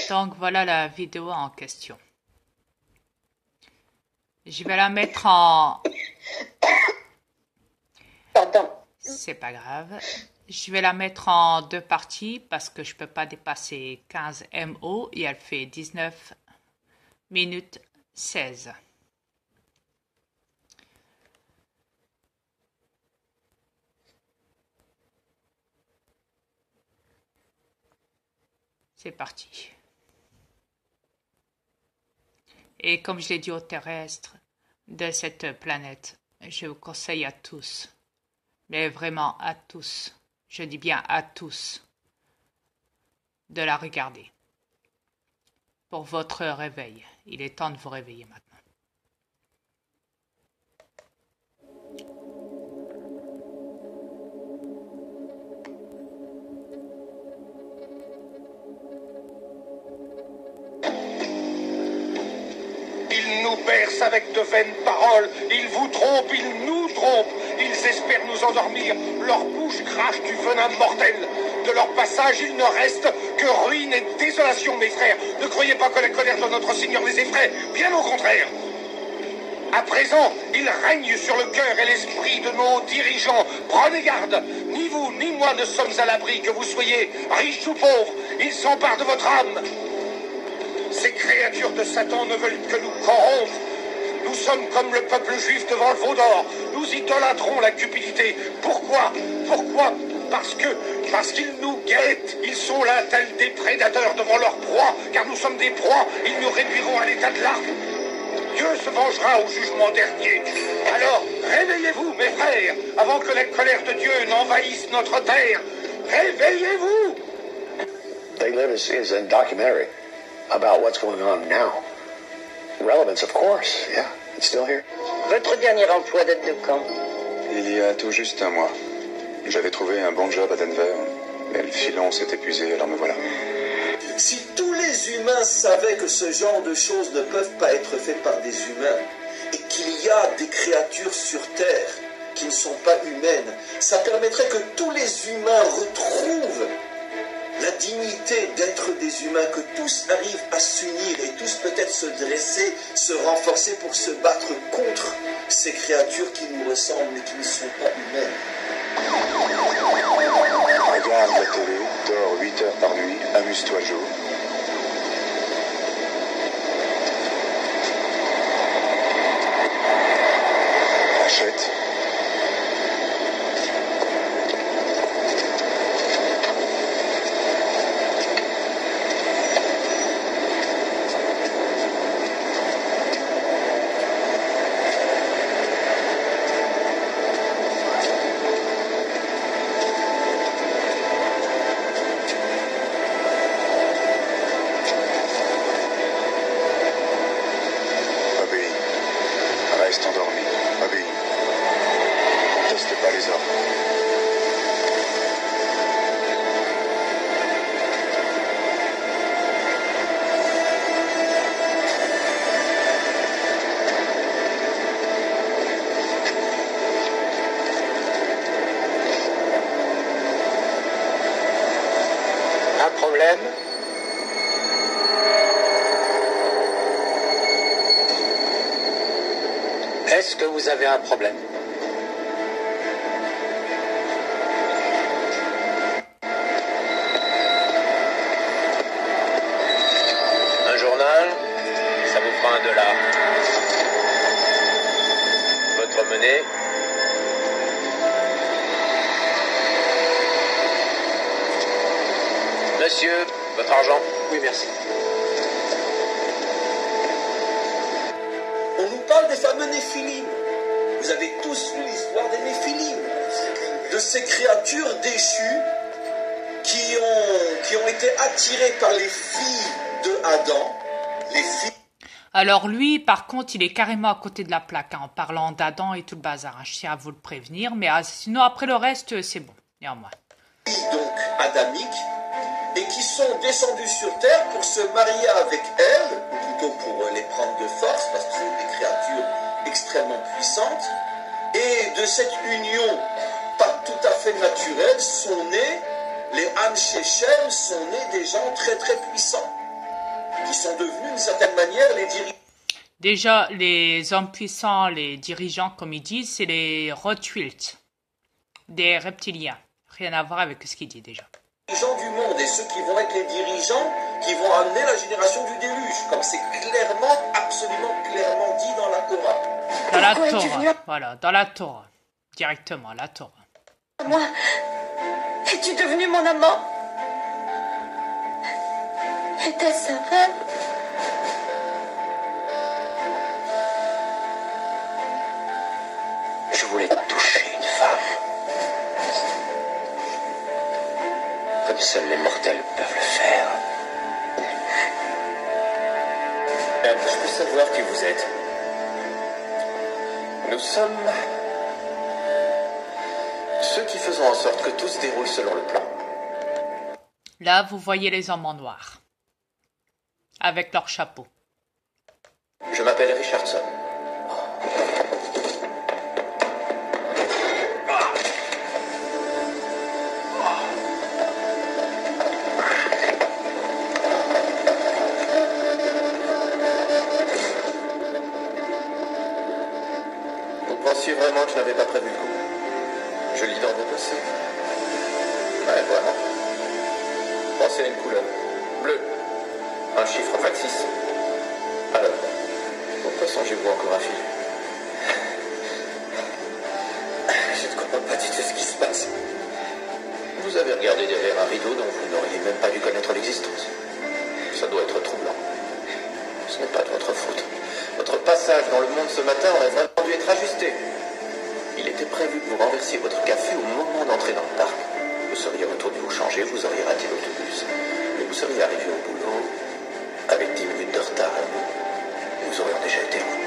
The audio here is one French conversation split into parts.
Donc voilà la vidéo en question. Je vais la mettre en... Pardon. C'est pas grave. Je vais la mettre en deux parties parce que je peux pas dépasser 15 MO et elle fait 19 minutes 16. C'est parti. Et comme je l'ai dit aux terrestres de cette planète, je vous conseille à tous, mais vraiment à tous, je dis bien à tous, de la regarder. Pour votre réveil. Il est temps de vous réveiller maintenant. Ils nous bercent avec de vaines paroles, ils vous trompent, ils nous trompent, ils espèrent nous endormir, leur bouche crache du venin mortel. De leur passage, il ne reste que ruine et désolation, mes frères. Ne croyez pas que la colère de notre Seigneur les effraie, bien au contraire. À présent, il règne sur le cœur et l'esprit de nos dirigeants. Prenez garde, ni vous ni moi ne sommes à l'abri, que vous soyez riches ou pauvres, ils s'emparent de votre âme. Ces créatures de Satan ne veulent que nous corrompre. Nous sommes comme le peuple juif devant le veau d'or. Nous idolâtrons la cupidité. Pourquoi? Parce qu'ils nous guettent. Ils sont là tels des prédateurs devant leur proie. Car nous sommes des proies. Ils nous réduiront à l'état de larves. Dieu se vengera au jugement dernier. Alors, réveillez-vous, mes frères, avant que la colère de Dieu n'envahisse notre terre. Réveillez-vous! They Live is a documentary about what's going on now. Relevance, of course. Yeah, it's still here. Votre dernier emploi date de quand? Il y a tout juste un mois. J'avais trouvé un bon job à Denver, mais le filon s'est épuisé, alors me voilà. Si tous les humains savaient que ce genre de choses ne peuvent pas être faites par des humains, et qu'il y a des créatures sur Terre qui ne sont pas humaines, ça permettrait que tous les humains retrouvent la dignité d'être des humains, que tous arrivent à s'unir et tous peut-être se dresser, se renforcer pour se battre contre ces créatures qui nous ressemblent et qui ne sont pas humaines. Regarde la télé, dors 8 heures par nuit, amuse-toi Joe. Achète. Reste endormi, obéis. Teste pas les ordres. Un problème? Est-ce que vous avez un problème? Un journal, ça vous fera $1. Votre monnaie. Monsieur, votre argent. Oui, merci. On nous parle des fameux Néphilim. Vous avez tous lu l'histoire des Néphilim, de ces créatures déchues qui ont été attirées par les filles de Adam, les filles. Alors lui, par contre, il est carrément à côté de la plaque, hein, en parlant d'Adam et tout le bazar. Hein. Je tiens à vous le prévenir, mais sinon après le reste, c'est bon, néanmoins. Donc adamiques, et qui sont descendus sur terre pour se marier avec elles, ou plutôt pour les prendre de force, parce que ce sont des créatures extrêmement puissantes, et de cette union pas tout à fait naturelle sont nés, les Han Shechem sont nés des gens très très puissants. qui sont devenus d'une certaine manière les dirigeants. Déjà, les hommes puissants, les dirigeants, comme ils disent, c'est les Rothschild, des reptiliens. Rien à voir avec ce qu'il dit déjà. Dirigeants du monde et ceux qui vont être les dirigeants qui vont amener la génération du déluge, comme c'est clairement, absolument clairement dit dans la Torah. Dans la Torah, voilà, dans la Torah, directement, la Torah. Moi, es-tu devenu mon amant? Était-ce un rêve? Je voulais toucher une femme. Comme seuls les mortels peuvent le faire. Je peux savoir qui vous êtes? Nous sommes ceux qui faisons en sorte que tout se déroule selon le plan. Là, vous voyez les hommes en noir, avec leur chapeau. Je m'appelle Richardson. Vous pensiez vraiment que je n'avais pas prévu le coup? Je lis dans vos pensées. Ouais, vraiment. Pensez à une couleur. Bleu. Un chiffre factice. Alors, pourquoi songez-vous encore à filer? Je ne comprends pas du tout ce qui se passe. Vous avez regardé derrière un rideau dont vous n'auriez même pas dû connaître l'existence. Ça doit être troublant. Ce n'est pas de votre faute. Votre passage dans le monde ce matin aurait vraiment dû être ajusté. Il était prévu que vous renversiez votre café au moment d'entrer dans le parc. Vous seriez retourné vous changer, vous auriez raté l'autobus. Et vous seriez arrivé au boulot avec 10 minutes de retard. Nous aurions déjà été loin.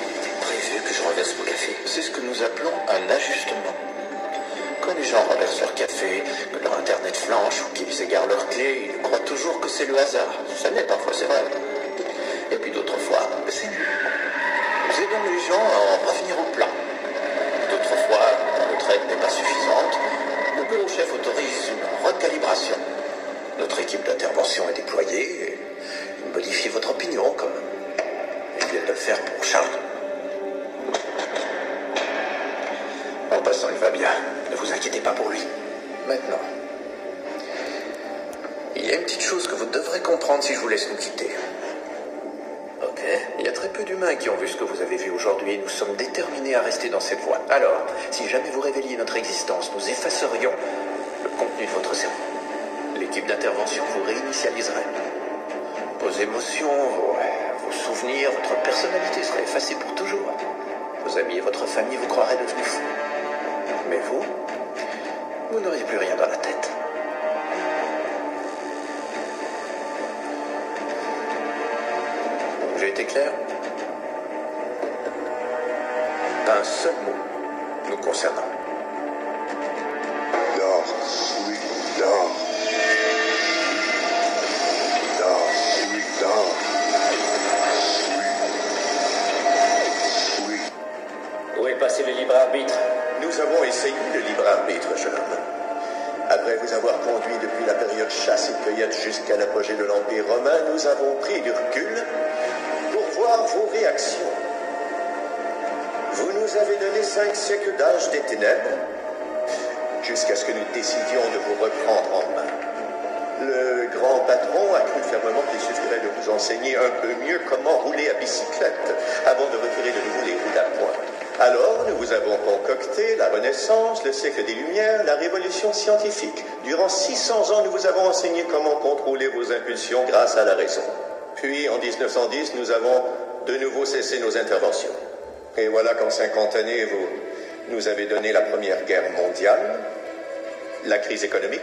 Il était prévu que je renverse mon café. C'est ce que nous appelons un ajustement. Quand les gens renversent leur café, que leur internet flanche ou qu'ils égarent leurs clés, ils croient toujours que c'est le hasard. Ça l'est parfois, c'est vrai. Et puis d'autres fois, c'est nous. Nous aidons les gens à en revenir au plan. D'autres fois, quand notre aide n'est pas suffisante, le bureau chef autorise une recalibration. Notre équipe d'intervention est déployée et il modifie votre opinion comme il vient de le faire pour Charles. En passant, il va bien. Ne vous inquiétez pas pour lui. Maintenant, il y a une petite chose que vous devrez comprendre si je vous laisse nous quitter. Ok. Il y a très peu d'humains qui ont vu ce que vous avez vu aujourd'hui et nous sommes déterminés à rester dans cette voie. Alors, si jamais vous révéliez notre existence, nous effacerions le contenu de votre cerveau. L'équipe d'intervention vous réinitialiserait. Vos émotions, vos souvenirs, votre personnalité seraient effacées pour toujours. Vos amis et votre famille vous croiraient devenus fous. Mais vous n'auriez plus rien dans la tête. J'ai été clair? Pas un seul mot nous concernant. Dors, oui, dors. Dors, oui, dors. Oui. Où est passé le libre arbitre? Nous avons essayé le libre arbitre, jeune homme. Après vous avoir conduit depuis la période chasse et cueillette jusqu'à l'apogée de l'Empire romain, nous avons pris du recul pour voir vos réactions. Vous nous avez donné 5 siècles d'âge des ténèbres, jusqu'à ce que nous décidions de vous reprendre en main. Le grand patron a cru fermement qu'il suffirait de vous enseigner un peu mieux comment rouler à bicyclette, avant de retirer de nouveau les roues d'appoint. Alors, nous vous avons concocté la Renaissance, le siècle des Lumières, la Révolution scientifique. Durant 600 ans, nous vous avons enseigné comment contrôler vos impulsions grâce à la raison. Puis, en 1910, nous avons de nouveau cessé nos interventions. Et voilà qu'en 50 années, vous nous avez donné la Première Guerre mondiale, la crise économique,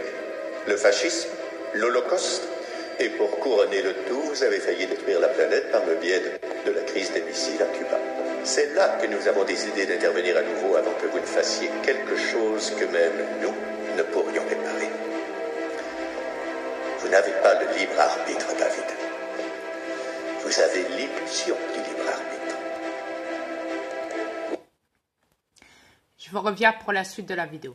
le fascisme, l'Holocauste, et pour couronner le tout, vous avez failli détruire la planète par le biais de la crise des missiles à Cuba. C'est là que nous avons décidé d'intervenir à nouveau avant que vous ne fassiez quelque chose que même nous ne pourrions réparer. Vous n'avez pas le libre arbitre, David. Vous avez l'illusion du libre arbitre. Je vous reviens pour la suite de la vidéo.